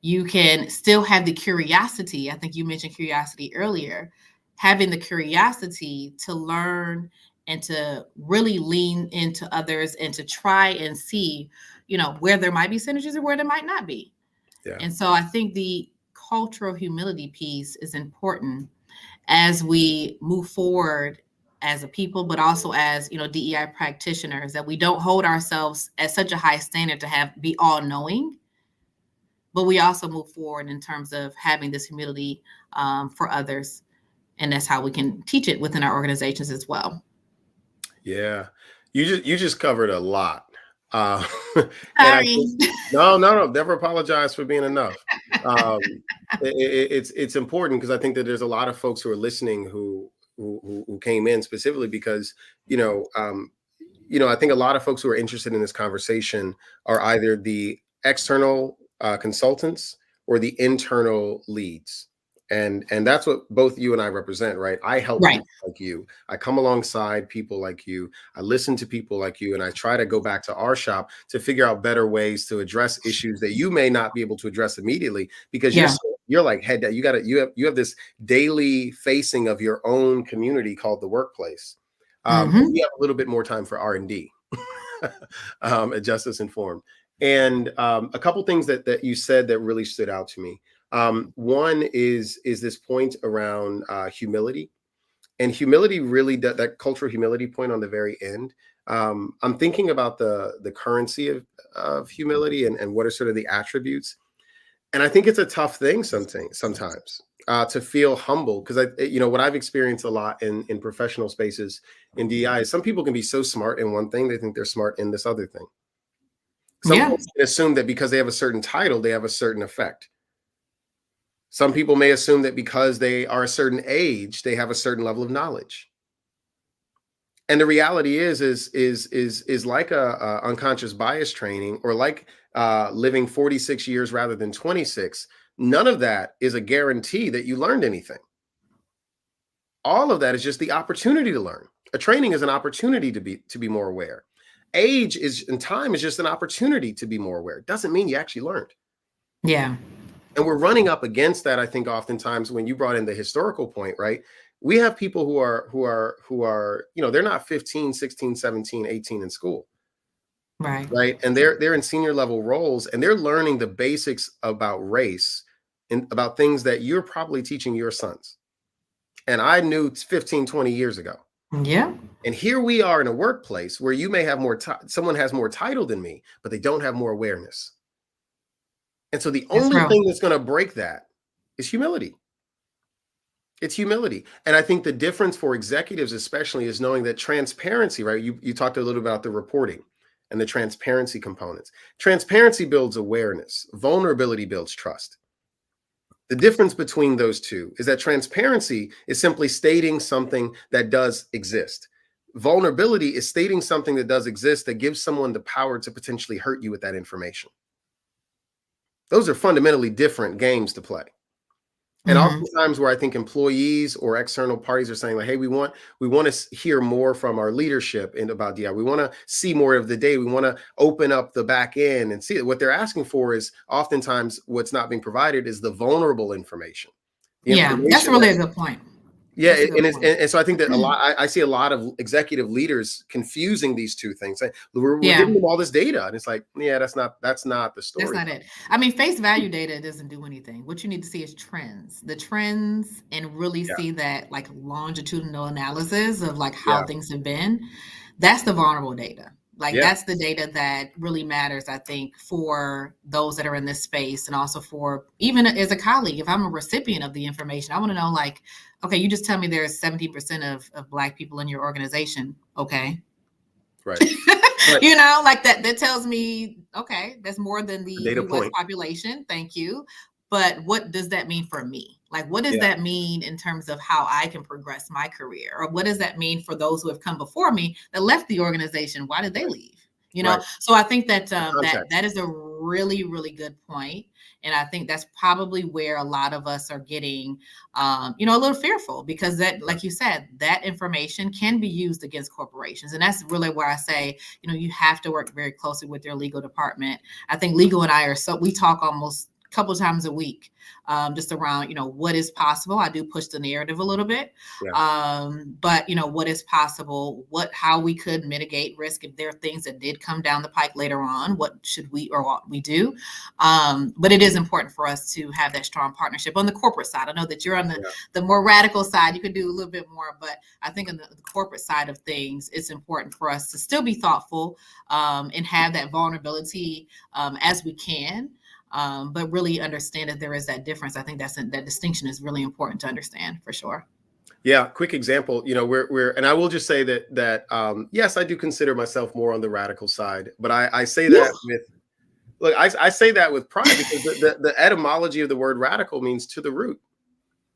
You can still have the curiosity. I think you mentioned curiosity earlier. Having the curiosity to learn and to really lean into others and to try and see, where there might be synergies or where there might not be. Yeah. And so I think the cultural humility piece is important as we move forward as a people, but also as DEI practitioners, that we don't hold ourselves at such a high standard to be all knowing, but we also move forward in terms of having this humility for others, and that's how we can teach it within our organizations as well. Yeah. You just covered a lot. Uh, and I Sorry. think no, never apologize for being enough. Um, it's important, because I think that there's a lot of folks who are listening who came in specifically because you know um, I think a lot of folks who are interested in this conversation are either the external consultants or the internal leads. And that's what both you and I represent, right? I help Right. people like you. I come alongside people like you. I listen to people like you, and I try to go back to our shop to figure out better ways to address issues that you may not be able to address immediately, because Yeah. you're like head down. You have this daily facing of your own community called the workplace. Mm-hmm. We have a little bit more time for R&D at Justice Informed. And a couple things that you said that really stood out to me. One is this point around humility, and humility really, that cultural humility point on the very end. I'm thinking about the currency of humility, and what are sort of the attributes. And I think it's a tough thing sometimes to feel humble, because what I've experienced a lot in professional spaces in DI is some people can be so smart in one thing, they think they're smart in this other thing. Some Yeah. folks can assume that because they have a certain title, they have a certain effect. Some people may assume that because they are a certain age, they have a certain level of knowledge. And the reality is like a unconscious bias training, or like living 46 years rather than 26. None of that is a guarantee that you learned anything. All of that is just the opportunity to learn. A training is an opportunity to be more aware. Age and time is just an opportunity to be more aware. It doesn't mean you actually learned. Yeah. And we're running up against that, I think, oftentimes when you brought in the historical point, right? We have people who are, they're not 15, 16, 17, 18 in school. Right. Right. And they're in senior level roles, and they're learning the basics about race and about things that you're probably teaching your sons. And I knew 15, 20 years ago. Yeah. And here we are in a workplace where you may have someone has more title than me, but they don't have more awareness. And so the That's only real. thing that's going to break that is humility. It's humility. And I think the difference for executives, especially, is knowing that transparency, right? You talked a little about the reporting and the transparency components. Transparency builds awareness, vulnerability builds trust. The difference between those two is that transparency is simply stating something that does exist. Vulnerability is stating something that does exist that gives someone the power to potentially hurt you with that information. Those are fundamentally different games to play. And Mm-hmm. oftentimes where I think employees or external parties are saying like, hey, we want to hear more from our leadership about DI. We want to see more of the data. We want to open up the back end and see it. What they're asking for is oftentimes what's not being provided is the vulnerable information. The Yeah. That's information really that a good point. Yeah, That's a good point. and so I think that a lot. I see a lot of executive leaders confusing these two things. Like, we're Yeah. giving them all this data, and it's like, yeah, that's not the That's story. not it. I mean, face value data doesn't do anything. What you need to see is trends, the trends, and really Yeah, see that like longitudinal analysis of like how yeah, things have been. That's the vulnerable data. Like yeah, that's the data that really matters, I think, for those that are in this space, and also for even as a colleague. If I'm a recipient of the information, I want to know, like, okay, you just tell me there's 17% of Black people in your organization. Okay, right, right. like that tells me, okay, that's more than the The data US point. population. Thank you. But what does that mean for me? Like, what does Yeah, that mean in terms of how I can progress my career? Or what does that mean for those who have come before me that left the organization? Why did they right, leave? right. So I think that The that context. is a really, really good point. And I think that's probably where a lot of us are getting, a little fearful, because that, Right. like you said, that information can be used against corporations. And that's really where I say, you have to work very closely with your legal department. I think legal and I we talk almost a couple of times a week, just around, what is possible. I do push the narrative a little bit, Yeah, but what is possible, how we could mitigate risk if there are things that did come down the pike later on. What should we or what we do? But it is important for us to have that strong partnership on the corporate side. I know that you're on yeah. the more radical side. You could do a little bit more, but I think on the corporate side of things, it's important for us to still be thoughtful, and have that vulnerability, as we can, but really understand that there is that difference. I think that distinction is really important to understand, for sure. Yeah, quick example. We're and I will just say that yes, I do consider myself more on the radical side, but I say Yeah. that with look, I say that with pride because the etymology of the word radical means to the root.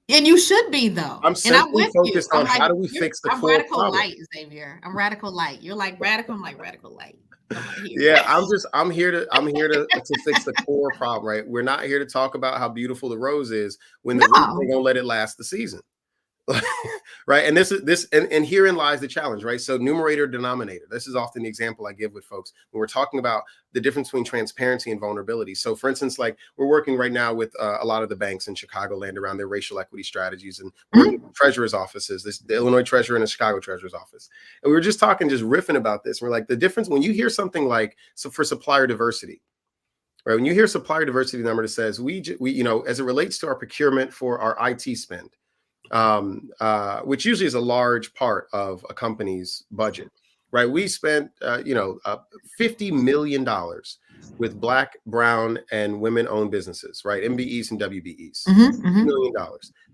And you should be, though. I'm And I'm simply with you. focused I'm on like, how do we fix the I'm core radical problem. light, Xavier. I'm radical light. You're like radical. I'm like radical light. I'm right here. Yeah, I'm here to fix the core problem, right? We're not here to talk about how beautiful the rose is when the roots No. ain't gonna let it last the season. Right. And and herein lies the challenge, right? So numerator, denominator. This is often the example I give with folks when we're talking about the difference between transparency and vulnerability. So for instance, like we're working right now with a lot of the banks in Chicagoland around their racial equity strategies, and working Mhm. with treasurer's offices, the Illinois treasurer and the Chicago treasurer's office. And we were just talking, just riffing about this. We're like, the difference when you hear something like, so for supplier diversity, right? When you hear supplier diversity number that says we as it relates to our procurement for our IT spend, which usually is a large part of a company's budget, right? We spent, $50 million with Black, Brown, and women-owned businesses, right? MBEs and WBEs, Mhm. $50 Mhm. million.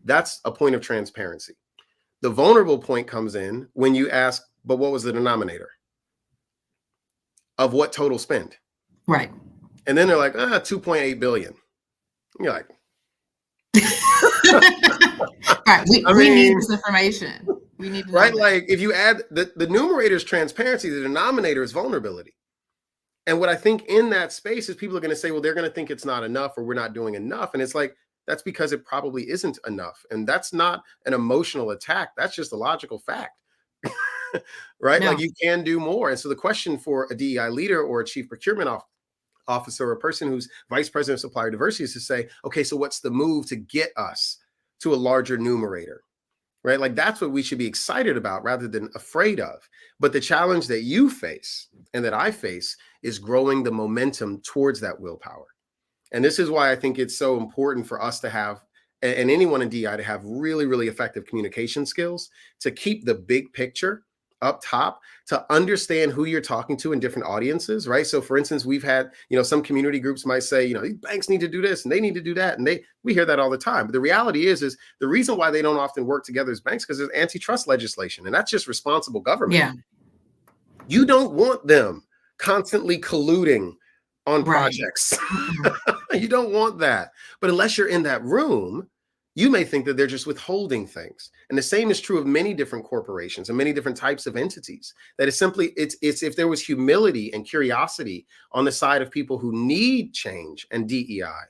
That's a point of transparency. The vulnerable point comes in when you ask, but what was the denominator of what total spend? Right. And then they're like, 2.8 billion. You're like, Right. We I we need mean, this information. We need to know right? that. Like if you add the numerator is transparency, the denominator is vulnerability. And what I think in that space is people are going to say, well, they're going to think it's not enough or we're not doing enough. And it's like, that's because it probably isn't enough. And that's not an emotional attack. That's just a logical fact. Right? Like No. you can do more. And so the question for a DEI leader or a chief procurement officer or a person who's vice president of supplier diversity is to say, okay, so what's the move to get us to a larger numerator? Right? Like that's what we should be excited about rather than afraid of. But the challenge that you face and that I face is growing the momentum towards that willpower. And this is why I think it's so important for us to have, and anyone in DI to have really, really effective communication skills to keep the big picture up top, to understand who you're talking to in different audiences, right? So for instance, we've had, some community groups might say, these banks need to do this and they need to do that. And we hear that all the time. But the reality is the reason why they don't often work together as banks because there's antitrust legislation, and that's just responsible government. Yeah. You don't want them constantly colluding on Right. projects. Mm-mm. You don't want that. But unless you're in that room, you may think that they're just withholding things. And the same is true of many different corporations and many different types of entities. That is simply, it's if there was humility and curiosity on the side of people who need change and DEI,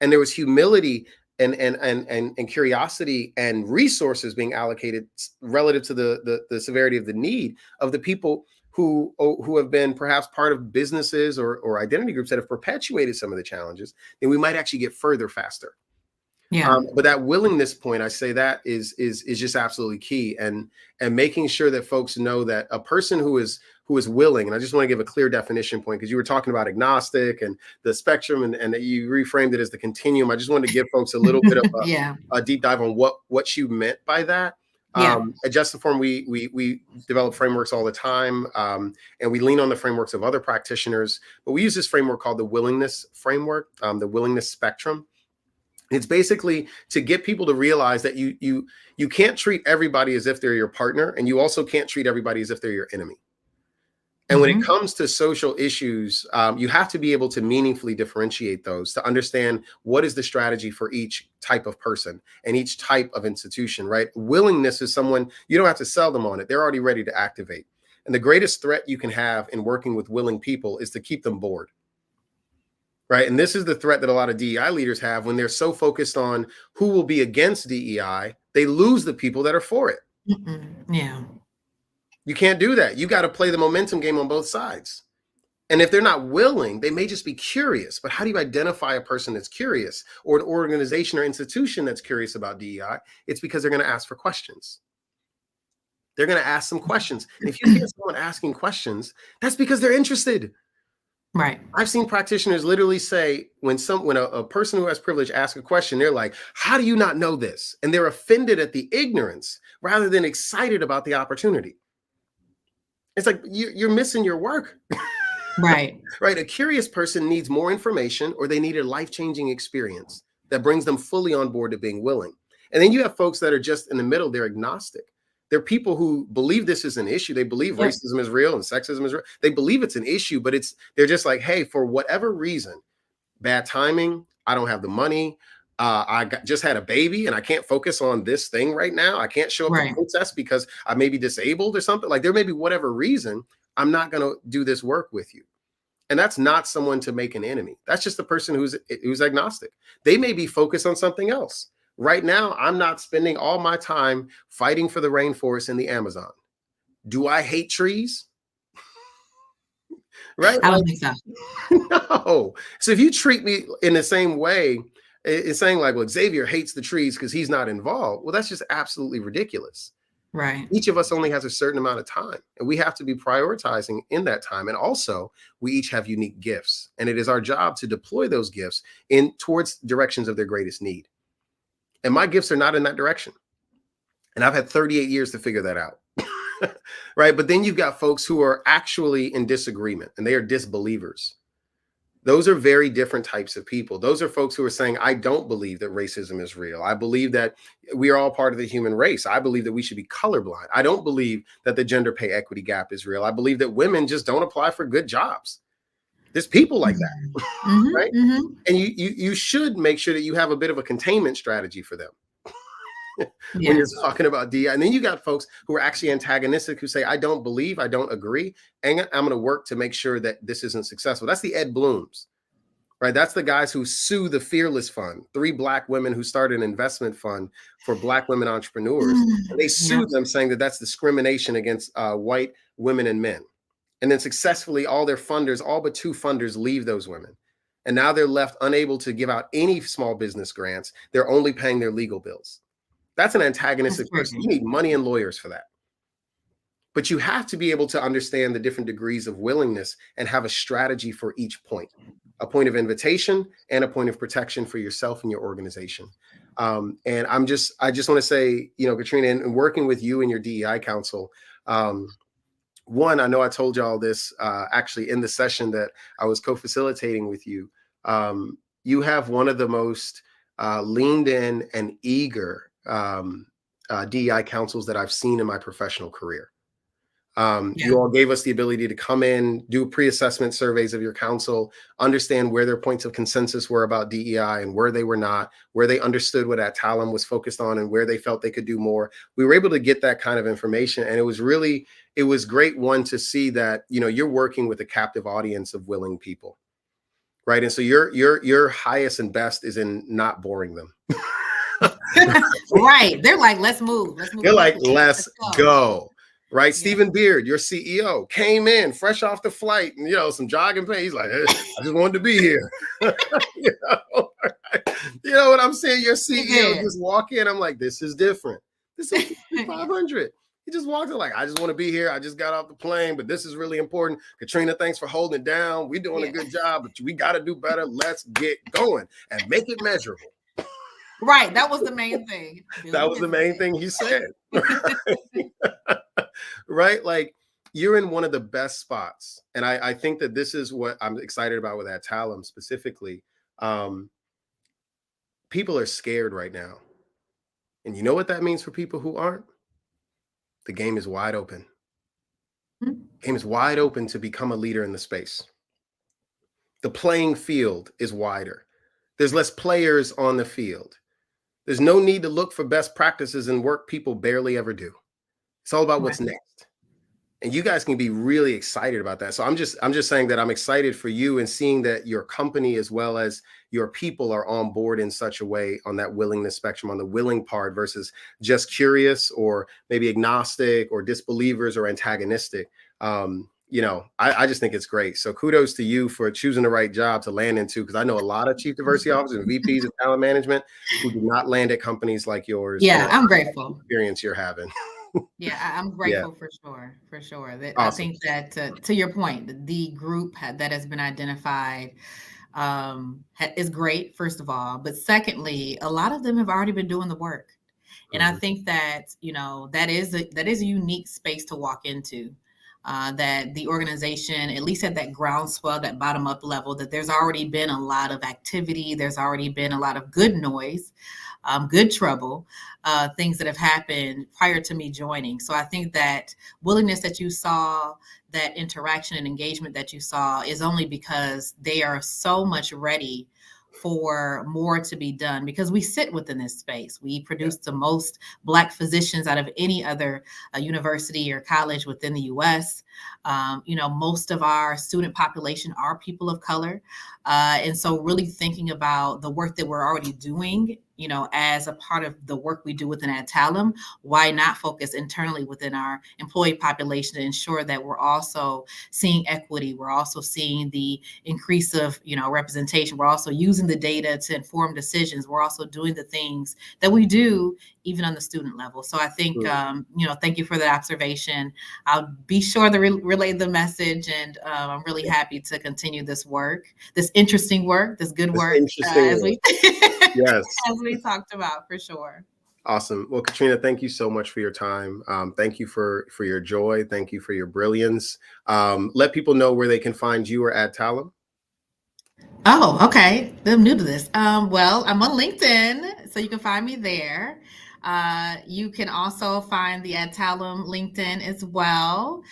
and there was humility and curiosity and resources being allocated relative to the severity of the need of the people who have been perhaps part of businesses or identity groups that have perpetuated some of the challenges, then we might actually get further faster. Yeah. But that willingness point, I say that is just absolutely key, and making sure that folks know that a person who is willing, and I just want to give a clear definition point, because you were talking about agnostic and the spectrum, and you reframed it as the continuum. I just wanted to give folks a little bit of Yeah. a deep dive on what you meant by that. Yeah. At Just Inform, we develop frameworks all the time, and we lean on the frameworks of other practitioners. But we use this framework called the willingness framework, the willingness spectrum. It's basically to get people to realize that you can't treat everybody as if they're your partner, and you also can't treat everybody as if they're your enemy. And when it comes to social issues, you have to be able to meaningfully differentiate those to understand what is the strategy for each type of person and each type of institution, right? Willingness is someone, you don't have to sell them on it. They're already ready to activate. And the greatest threat you can have in working with willing people is to keep them bored. Right. And this is the threat that a lot of DEI leaders have when they're so focused on who will be against DEI, they lose the people that are for it. Yeah. You can't do that. You got to play the momentum game on both sides. And if they're not willing, they may just be curious. But how do you identify a person that's curious, or an organization or institution that's curious about DEI? It's because they're going to ask for questions. They're going to ask some questions. And if you hear someone asking questions, that's because they're interested. Right. I've seen practitioners literally say, when a person who has privilege asks a question, they're like, how do you not know this? And they're offended at the ignorance rather than excited about the opportunity. It's like, you're missing your work. Right. Right. A curious person needs more information, or they need a life-changing experience that brings them fully on board to being willing. And then you have folks that are just in the middle. They're agnostic. They're people who believe this is an issue. They believe racism is real and sexism is real. They believe it's an issue, but they're just like, hey, for whatever reason, bad timing, I don't have the money. Just had a baby and I can't focus on this thing right now. I can't show up to protest because I may be disabled or something. Like, there may be whatever reason, I'm not going to do this work with you. And that's not someone to make an enemy. That's just the person who's agnostic. They may be focused on something else. Right now, I'm not spending all my time fighting for the rainforest in the Amazon. Do I hate trees? Right? I don't think so. No. So if you treat me in the same way, it's saying like, well, Xavier hates the trees because he's not involved. Well, that's just absolutely ridiculous. Right. Each of us only has a certain amount of time, and we have to be prioritizing in that time. And also, we each have unique gifts, and it is our job to deploy those gifts towards directions of their greatest need. And my gifts are not in that direction. And I've had 38 years to figure that out. Right. But then you've got folks who are actually in disagreement, and they are disbelievers. Those are very different types of people. Those are folks who are saying, I don't believe that racism is real. I believe that we are all part of the human race. I believe that we should be colorblind. I don't believe that the gender pay equity gap is real. I believe that women just don't apply for good jobs. There's people like that, right? And you should make sure that you have a bit of a containment strategy for them when you're talking about DI. And then you got folks who are actually antagonistic, who say, I don't believe, I don't agree, and I'm going to work to make sure that this isn't successful. That's the Ed Blooms, right? That's the guys who sue the Fearless Fund, 3 Black women who started an investment fund for Black women entrepreneurs. And they sued them, saying that that's discrimination against white women and men. And then successfully, all their funders, all but 2 funders, leave those women. And now they're left unable to give out any small business grants. They're only paying their legal bills. That's an antagonistic person. You need money and lawyers for that. But you have to be able to understand the different degrees of willingness and have a strategy for each point, a point of invitation and a point of protection for yourself and your organization. And I just want to say, Katrina, and working with you and your DEI council, one, I know I told y'all this actually in the session that I was co-facilitating with you. You have one of the most leaned in and eager DEI councils that I've seen in my professional career. You all gave us the ability to come in, do pre-assessment surveys of your council, understand where their points of consensus were about DEI and where they were not, where they understood what Adtalem was focused on and where they felt they could do more. We were able to get that kind of information. And it was great, one, to see that, you're working with a captive audience of willing people. Right. And so your highest and best is in not boring them. Right. They're like, let's move. They're like, let's go. right? Yeah. Stephen Beard, your CEO, came in fresh off the flight and, some jogging pants. He's like, I just wanted to be here. you, know? You know what I'm saying? Your He CEO did. just walk in. I'm like, this is different. This is Yeah. 500. He just walked in like, I just want to be here. I just got off the plane, but this is really important. Katrina, thanks for holding it down. We're doing a Yeah. good job, but we got to do better. Let's get going and make it measurable. Right. That was the main thing. That Building was the business main case. thing he said. Right? Like, you're in one of the best spots. And I think that this is what I'm excited about with Adtalem specifically. People are scared right now. And you know what that means for people who aren't? The game is wide open. Mhm. Game is wide open to become a leader in the space. The playing field is wider. There's less players on the field. There's no need to look for best practices and work people barely ever do. It's all about Right. what's next. And you guys can be really excited about that. So I'm just saying that I'm excited for you and seeing that your company as well as your people are on board in such a way on that willingness spectrum, on the willing part versus just curious or maybe agnostic or disbelievers or antagonistic. I just think it's great. So kudos to you for choosing the right job to land into, because I know a lot of chief diversity officers and VPs of talent management who do not land at companies like yours. And Yeah, I'm grateful. experience you're having. Yeah, I'm Yeah, grateful for sure, for sure. That I awesome. think that to your point, the group that has been identified is great, first of all. But secondly, a lot of them have already been doing the work, and I Mhm. think that that is a unique space to walk into. That the organization, at least at that groundswell, that bottom up level, that there's already been a lot of activity. There's already been a lot of good noise, good trouble, things that have happened prior to me joining. So I think that willingness that you saw, that interaction and engagement that you saw, is only because they are so much ready for more to be done, because we sit within this space. We Yeah. produce the most Black physicians out of any other university or college within the US. Most of our student population are people of color. And so really thinking about the work that we're already doing, as a part of the work we do within Adtalem, why not focus internally within our employee population to ensure that we're also seeing equity, we're also seeing the increase of, representation, we're also using the data to inform decisions, we're also doing the things that we do even on the student level. So I think, Mm. thank you for that observation. I'll be sure to relay the message, and I'm really Yeah. happy to continue this work, this interesting work, this good It's work, interesting as work. we Yes. as we talked about, for sure. Awesome. Well, Katrina, thank you so much for your time. Thank you for your joy. Thank you for your brilliance. Let people know where they can find you or Adtalem. Oh, okay. I'm new to this. Well, I'm on LinkedIn, so you can find me there. You can also find the Adtalem LinkedIn as well.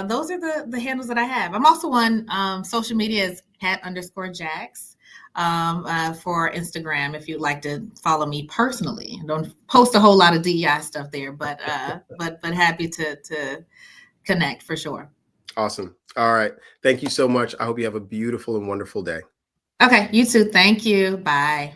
Those are the handles that I have. I'm also on social media as cat_Jax for Instagram, if you'd like to follow me personally. Don't post a whole lot of DEI stuff there, but happy to connect for sure. Awesome. All right. Thank you so much. I hope you have a beautiful and wonderful day. Okay, you too. Thank you. Bye.